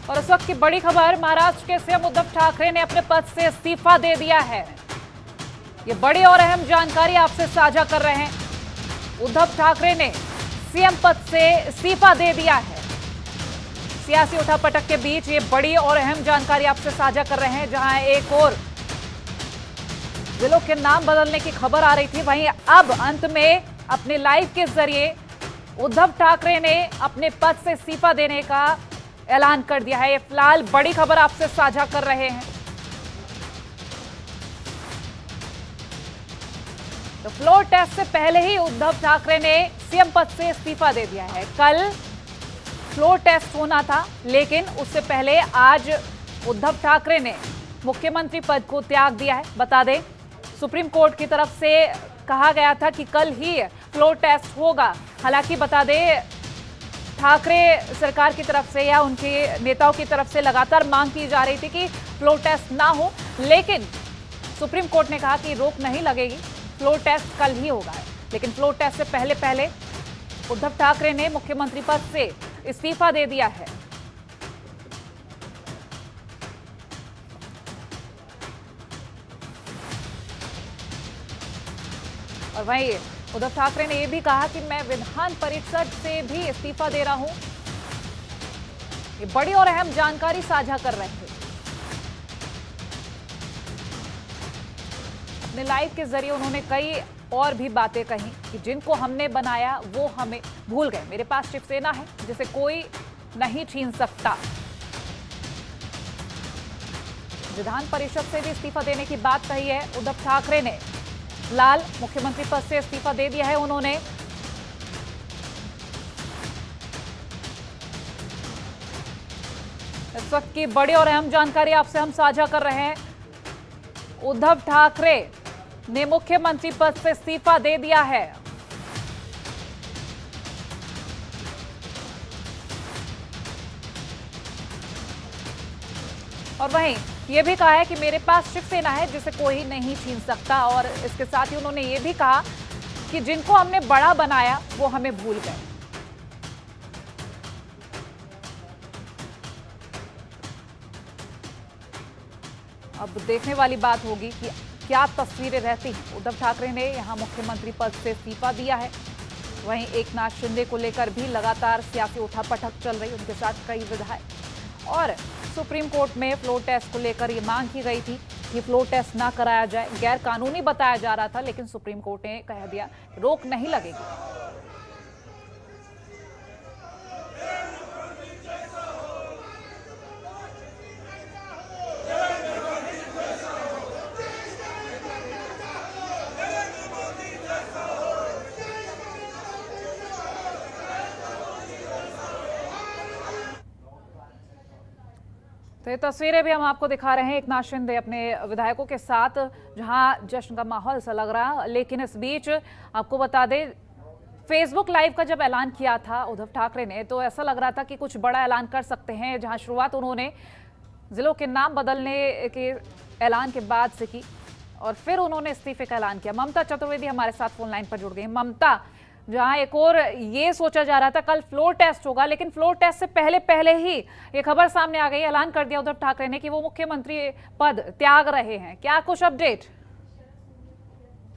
और इस वक्त की बड़ी खबर, महाराष्ट्र के सीएम उद्धव ठाकरे ने अपने पद से इस्तीफा दे दिया है। ये बड़ी और अहम जानकारी आपसे साझा कर रहे हैं। उद्धव ठाकरे ने सीएम पद से इस्तीफा दे दिया है। सियासी उठापटक के बीच ये बड़ी और अहम जानकारी आपसे साझा कर रहे हैं। जहां एक और जिलों के नाम बदलने की खबर आ रही थी, वहीं अब अंत में अपने लाइव के जरिए उद्धव ठाकरे ने अपने पद से इस्तीफा देने का ऐलान कर दिया है। ये फिलहाल बड़ी खबर आपसे साझा कर रहे हैं। तो फ्लोर टेस्ट से पहले ही उद्धव ठाकरे ने सीएम पद से इस्तीफा दे दिया है। कल फ्लोर टेस्ट होना था, लेकिन उससे पहले आज उद्धव ठाकरे ने मुख्यमंत्री पद को त्याग दिया है। बता दें, सुप्रीम कोर्ट की तरफ से कहा गया था कि कल ही फ्लोर टेस्ट होगा। हालांकि बता दें, ठाकरे सरकार की तरफ से या उनके नेताओं की तरफ से लगातार मांग की जा रही थी कि फ्लोर टेस्ट ना हो, लेकिन सुप्रीम कोर्ट ने कहा कि रोक नहीं लगेगी, फ्लोर टेस्ट कल ही होगा। लेकिन फ्लोर टेस्ट से पहले उद्धव ठाकरे ने मुख्यमंत्री पद से इस्तीफा दे दिया है। और वहीं उद्धव ठाकरे ने यह भी कहा कि मैं विधान परिषद से भी इस्तीफा दे रहा हूं। ये बड़ी और अहम जानकारी साझा कर रहे थे। अपने लाइव के जरिए उन्होंने कई और भी बातें कही कि जिनको हमने बनाया वो हमें भूल गए। मेरे पास शिवसेना है जिसे कोई नहीं छीन सकता। विधान परिषद से भी इस्तीफा देने की बात कही है उद्धव ठाकरे ने। लाल मुख्यमंत्री पद से इस्तीफा दे दिया है उन्होंने। इस वक्त की बड़ी और अहम जानकारी आपसे हम साझा कर रहे हैं। उद्धव ठाकरे ने मुख्यमंत्री पद से इस्तीफा दे दिया है। और वहीं यह भी कहा है कि मेरे पास शिवसेना है जिसे कोई नहीं छीन सकता। और इसके साथ ही उन्होंने ये भी कहा कि जिनको हमने बड़ा बनाया वो हमें भूल गए। अब देखने वाली बात होगी कि क्या तस्वीरें रहती हैं। उद्धव ठाकरे ने यहां मुख्यमंत्री पद से इस्तीफा दिया है। वहीं एकनाथ शिंदे को लेकर भी लगातार सियासी उठापटक चल रही, उनके साथ कई विधायक। और सुप्रीम कोर्ट में फ्लोर टेस्ट को लेकर ये मांग की गई थी कि फ्लोर टेस्ट ना कराया जाए, गैर कानूनी बताया जा रहा था, लेकिन सुप्रीम कोर्ट ने कह दिया रोक नहीं लगेगी। तो ये तस्वीरें भी हम आपको दिखा रहे हैं एकनाथ शिंदे अपने विधायकों के साथ, जहां जश्न का माहौल सा लग रहा। लेकिन इस बीच आपको बता दें, फेसबुक लाइव का जब ऐलान किया था उद्धव ठाकरे ने, तो ऐसा लग रहा था कि कुछ बड़ा ऐलान कर सकते हैं। जहां शुरुआत उन्होंने जिलों के नाम बदलने के ऐलान के बाद से की और फिर उन्होंने इस्तीफे का ऐलान किया। ममता चतुर्वेदी हमारे साथ फोन लाइन पर जुड़ गई। ममता, जहां एक और ये सोचा जा रहा था कल फ्लोर टेस्ट होगा, लेकिन फ्लोर टेस्ट से पहले ही ये खबर सामने आ गई, ऐलान कर दिया उद्धव ठाकरे ने कि वो मुख्यमंत्री पद त्याग रहे हैं। क्या कुछ अपडेट?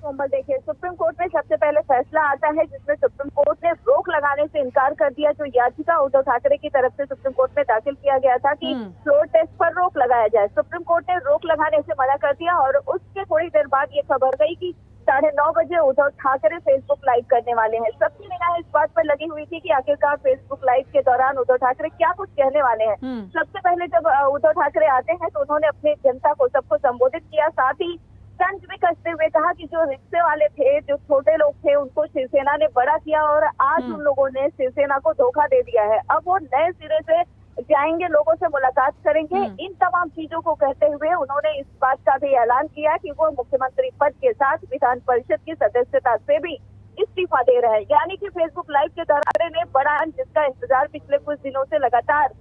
देखिए, सुप्रीम कोर्ट में सबसे पहले फैसला आता है जिसमें सुप्रीम कोर्ट ने रोक लगाने से इनकार कर दिया। जो याचिका उद्धव ठाकरे की तरफ से सुप्रीम कोर्ट में दाखिल किया गया था कि फ्लोर टेस्ट पर रोक लगाया जाए, सुप्रीम कोर्ट ने रोक लगाने से मना कर दिया। और उसके थोड़ी देर बाद ये खबर गई कि 9:30 बजे उद्धव ठाकरे फेसबुक लाइव करने वाले हैं। सबकी निगाह इस बात पर लगी हुई थी कि आखिरकार फेसबुक लाइव के दौरान उद्धव ठाकरे क्या कुछ कहने वाले हैं। सबसे पहले जब उद्धव ठाकरे आते हैं तो उन्होंने अपनी जनता को, सबको संबोधित किया, साथ ही तंज भी कसते हुए कहा कि जो रिक्शे वाले थे, जो छोटे लोग थे, उनको शिवसेना ने बड़ा किया और आज उन लोगों ने शिवसेना को धोखा दे दिया है। अब वो नए सिरे से जाएंगे, लोगों से मुलाकात करेंगे। इन तमाम चीजों को कहते हुए उन्होंने इस बात का भी ऐलान किया कि वो मुख्यमंत्री पद के साथ विधान परिषद की सदस्यता से भी इस्तीफा दे रहे हैं। यानी कि फेसबुक लाइव के दौरान ने बड़ा, जिसका इंतजार पिछले कुछ दिनों से लगातार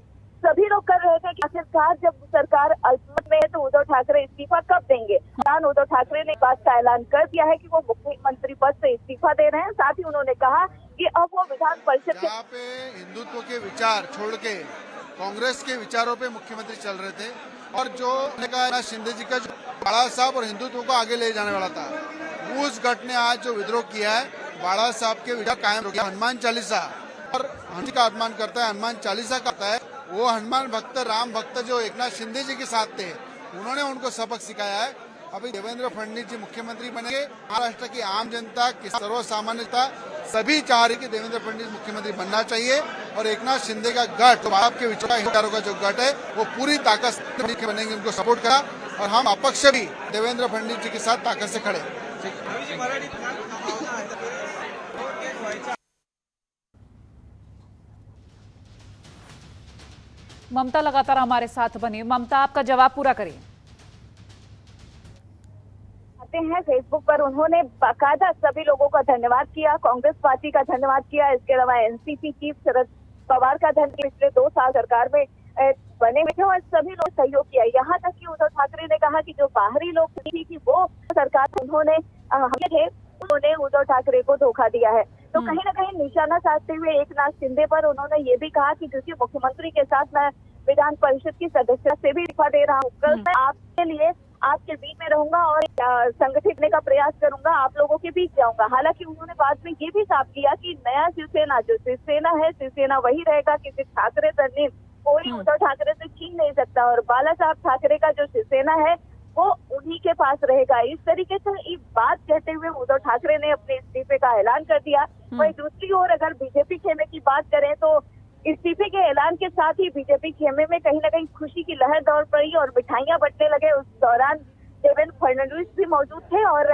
सभी लोग कर रहे थे कि आखिरकार जब सरकार अल्पमत में है तो उद्धव ठाकरे इस्तीफा कब देंगे। उद्धव ठाकरे ने बात का ऐलान कर दिया है कि वो मुख्यमंत्री पद से इस्तीफा दे रहे हैं। साथ ही उन्होंने कहा कि अब वो विधान परिषद के जहाँ पे हिंदुत्व के विचार छोड़ के कांग्रेस के विचारों पे मुख्यमंत्री चल रहे थे और जो कहा शिंदे जी का जो बाड़ा साहब और हिंदुत्व को आगे ले जाने वाला था, उस गठ ने आज जो विद्रोह किया है, बाड़ा साहब के विचार कायम रखे। हनुमान चालीसा और हनुमान का अपमान करता है, हनुमान चालीसा करता है, वो हनुमान भक्त राम भक्त जो एकनाथ शिंदे जी के साथ थे, उन्होंने उनको सबक सिखाया है। अभी देवेंद्र फडणवीस जी मुख्यमंत्री बनेंगे, महाराष्ट्र की आम जनता की सर्वसामान्य जनता सभी चाह रही कि देवेंद्र फडणवीस मुख्यमंत्री बनना चाहिए और एकनाथ शिंदे का गठ, जो आपके विचारों का जो गठ है, वो पूरी ताकत से बनेंगे, उनको सपोर्ट करा और हम अपक्ष भी देवेंद्र फडणवीस जी के साथ ताकत से खड़े। ममता लगातार हमारे साथ बनी। ममता, आपका जवाब पूरा करिए। हैं फेसबुक पर उन्होंने बाकायदा सभी लोगों का धन्यवाद किया, कांग्रेस पार्टी का धन्यवाद किया, इसके अलावा एनसीपी चीफ शरद पवार का धन्यवाद, पिछले 2 साल सरकार में बने हुए थे और सभी लोग सहयोग किया। यहाँ तक कि उद्धव ठाकरे ने कहा कि जो बाहरी लोग थी कि वो सरकार उन्होंने उद्धव ठाकरे को धोखा दिया है। तो कहीं ना कहीं निशाना साधते हुए एकनाथ शिंदे पर उन्होंने ये भी कहा कि क्योंकि मुख्यमंत्री के साथ मैं विधान परिषद की सदस्यता से भी इस्तीफा दे रहा हूँ, कल मैं आपके लिए आपके बीच में रहूंगा और संगठित करने का प्रयास करूंगा, आप लोगों के बीच जाऊंगा। हालांकि उन्होंने बाद में ये भी साफ किया कि नया शिवसेना जो शिवसेना है, शिवसेना वही रहेगा, किसी ठाकरे सरनेम कोई उद्धव ठाकरे से छीन नहीं सकता और बाला साहब ठाकरे का जो शिवसेना है वो उन्हीं के पास रहेगा। इस तरीके से ये बात कहते हुए उद्धव ठाकरे ने अपने इस्तीफे का ऐलान कर दिया। वहीं दूसरी ओर अगर बीजेपी खेमे की बात करें तो इस्तीफे के ऐलान के साथ ही बीजेपी खेमे में कहीं ना कहीं खुशी की लहर दौड़ पड़ी और मिठाइयां बंटने लगे। उस दौरान देवेंद्र फडणवीस भी मौजूद थे और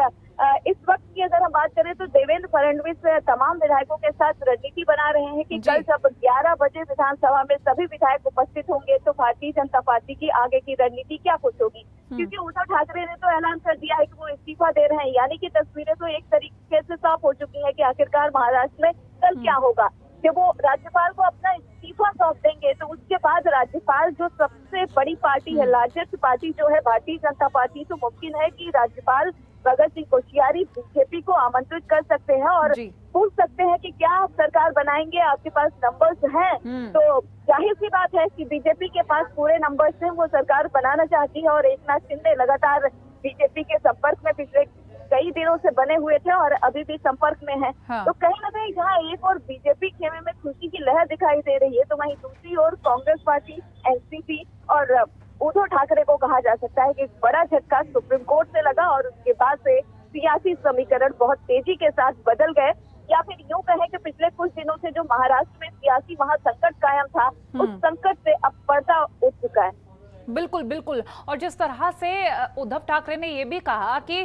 इस वक्त की अगर हम बात करें तो देवेंद्र फडणवीस तमाम विधायकों के साथ रणनीति बना रहे हैं कि कल जब 11 बजे विधानसभा में सभी विधायक उपस्थित होंगे तो भारतीय जनता पार्टी की आगे की रणनीति क्या कुछ होगी। क्योंकि उद्धव ठाकरे ने तो ऐलान कर दिया है कि वो इस्तीफा दे रहे हैं, यानी कि तस्वीरें तो एक तरीके से साफ हो चुकी है कि आखिरकार महाराष्ट्र में कल क्या होगा। जब वो राज्यपाल को अपना इस्तीफा सौंप देंगे तो उसके बाद राज्यपाल जो सबसे बड़ी पार्टी है, लार्जेस्ट पार्टी जो है भारतीय जनता पार्टी, तो मुमकिन है कि राज्यपाल भगत सिंह कोश्यारी बीजेपी को आमंत्रित कर सकते हैं और पूछ सकते हैं कि क्या आप सरकार बनाएंगे, आपके पास नंबर्स हैं। तो जाहिर सी बात है कि बीजेपी के पास पूरे नंबर्स हैं, वो सरकार बनाना चाहती है और एकनाथ शिंदे लगातार बीजेपी के संपर्क में पिछले कई दिनों से बने हुए थे और अभी भी संपर्क में हैं। तो कहीं ना कहीं जहाँ एक और बीजेपी खेमे में खुशी की लहर दिखाई दे रही है तो वहीं दूसरी ओर कांग्रेस पार्टी, एनसीपी और उद्धव ठाकरे को कहा जा सकता है कि एक बड़ा झटका सुप्रीम कोर्ट से लगा और उसके बाद से सियासी समीकरण बहुत तेजी के साथ बदल गए, या फिर यूं कहें कि पिछले कुछ दिनों से जो महाराष्ट्र में सियासी महासंकट कायम था उस संकट से अब पर्दा उठ चुका है। बिल्कुल बिल्कुल। और जिस तरह से उद्धव ठाकरे ने ये भी कहा कि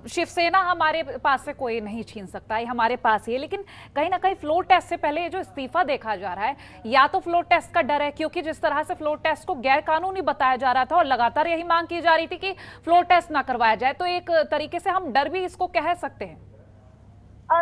शिवसेना हमारे पास से कोई नहीं छीन सकता, ये हमारे पास ही है, लेकिन कहीं ना कहीं फ्लोर टेस्ट से पहले जो इस्तीफा देखा जा रहा है, या तो फ्लोर टेस्ट का डर है, क्योंकि जिस तरह से फ्लोर टेस्ट को गैर कानूनी बताया जा रहा था और लगातार यही मांग की जा रही थी कि फ्लोर टेस्ट ना करवाया जाए, तो एक तरीके से हम डर भी इसको कह सकते हैं।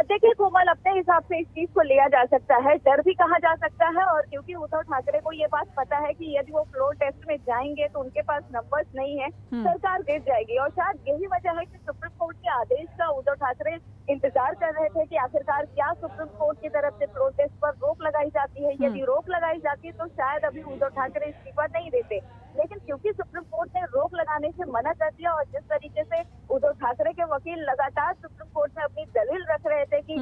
देखिए कोमल, अपने हिसाब से इस चीज को लिया जा सकता है, डर भी कहा जा सकता है। और क्योंकि उद्धव ठाकरे को ये बात पता है कि यदि वो फ्लोर टेस्ट में जाएंगे तो उनके पास नंबर्स नहीं है, सरकार गिर जाएगी। और शायद यही वजह है कि सुप्रीम कोर्ट के आदेश का उद्धव ठाकरे इंतजार कर रहे थे कि आखिरकार क्या सुप्रीम कोर्ट की तरफ से फ्लोर टेस्ट पर रोक लगाई जाती है। यदि रोक लगाई जाती है तो शायद अभी उद्धव ठाकरे इस्तीफा नहीं देते, लेकिन क्योंकि सुप्रीम कोर्ट ने रोक लगाने से मना कर दिया और जिस तरीके से उद्धव ठाकरे के वकील लगातार सुप्रीम कोर्ट में अपनी दलील रख रहे थे कि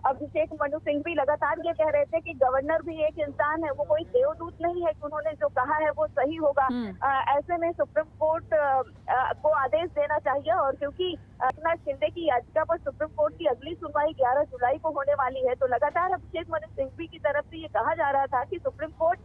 अभिषेक मनु सिंह भी लगातार ये कह रहे थे कि गवर्नर भी एक इंसान है, वो कोई देवदूत नहीं है कि उन्होंने जो कहा है वो सही होगा। ऐसे में सुप्रीम कोर्ट को आदेश देना चाहिए। और क्योंकि एकनाथ शिंदे की याचिका पर सुप्रीम कोर्ट की अगली सुनवाई 11 जुलाई को होने वाली है, तो लगातार अभिषेक मनु सिंघवी की तरफ से ये कहा जा रहा था कि सुप्रीम कोर्ट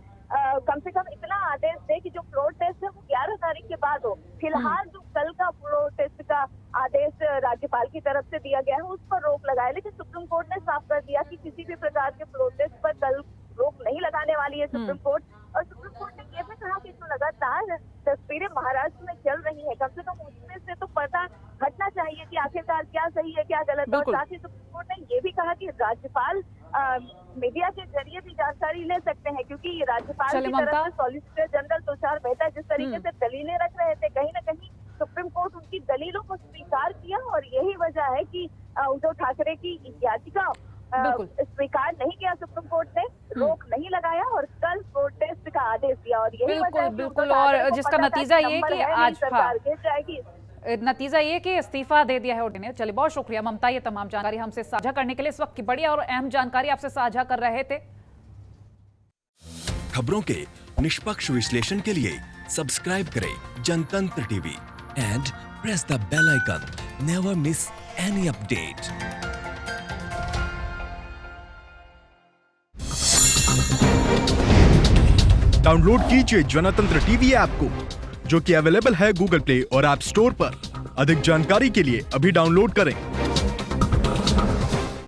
कम से कम इतना आदेश दे कि जो फ्लोर टेस्ट है वो 11 तारीख के बाद हो। फिलहाल जो कल का फ्लोर टेस्ट का आदेश राज्यपाल की तरफ से दिया गया है उस पर रोक लगाए, लेकिन सुप्रीम कोर्ट ने साफ कर दिया कि किसी भी प्रकार के फ्लोर टेस्ट पर कल रोक नहीं लगाने वाली है सुप्रीम कोर्ट। और सुप्रीम कोर्ट ने यह भी कहा कि जो लगातार तस्वीरें महाराष्ट्र में चल रही है, कम से कम उसमें से तो पर्दा हटना चाहिए कि आखिरकार क्या सही है क्या गलत। और साथ ही सुप्रीम कोर्ट ने ये भी कहा कि राज्यपाल मीडिया के जरिए भी जानकारी ले सकते हैं, क्योंकि राज्यपाल की तरफ से सॉलिसिटर जनरल तुषार मेहता जिस तरीके से दलीलें रख रहे थे, कहीं ना कहीं सुप्रीम कोर्ट उनकी दलीलों को स्वीकार किया और यही वजह है कि उद्धव ठाकरे की याचिका बिल्कुल। स्वीकार नहीं किया सुप्रीम कोर्ट ने, रोक नहीं लगाया और कल प्रोटेस्ट का आदेश दिया। और यही बिल्कुल, वजह है कि बिल्कुल, उद्धव और ठाकरे को जिसका पता था नतीजा कि ये नंबर कि है नहीं, आज, सरकार गिर जाएगी। नतीजा ये कि इस्तीफा दे दिया है उन्होंने। चलिए, बहुत शुक्रिया ममता, ये तमाम जानकारी हमसे साझा करने के लिए। इस वक्त की बड़ी और अहम जानकारी आपसे साझा कर रहे थे। खबरों के निष्पक्ष विश्लेषण के लिए सब्सक्राइब करें Jantantra TV and press the bell icon. Never miss any update. Download कीजिए जनतंत्र टीवी ऐप को, जो कि अवेलेबल है गूगल प्ले और ऐप स्टोर पर। अधिक जानकारी के लिए अभी डाउनलोड करें।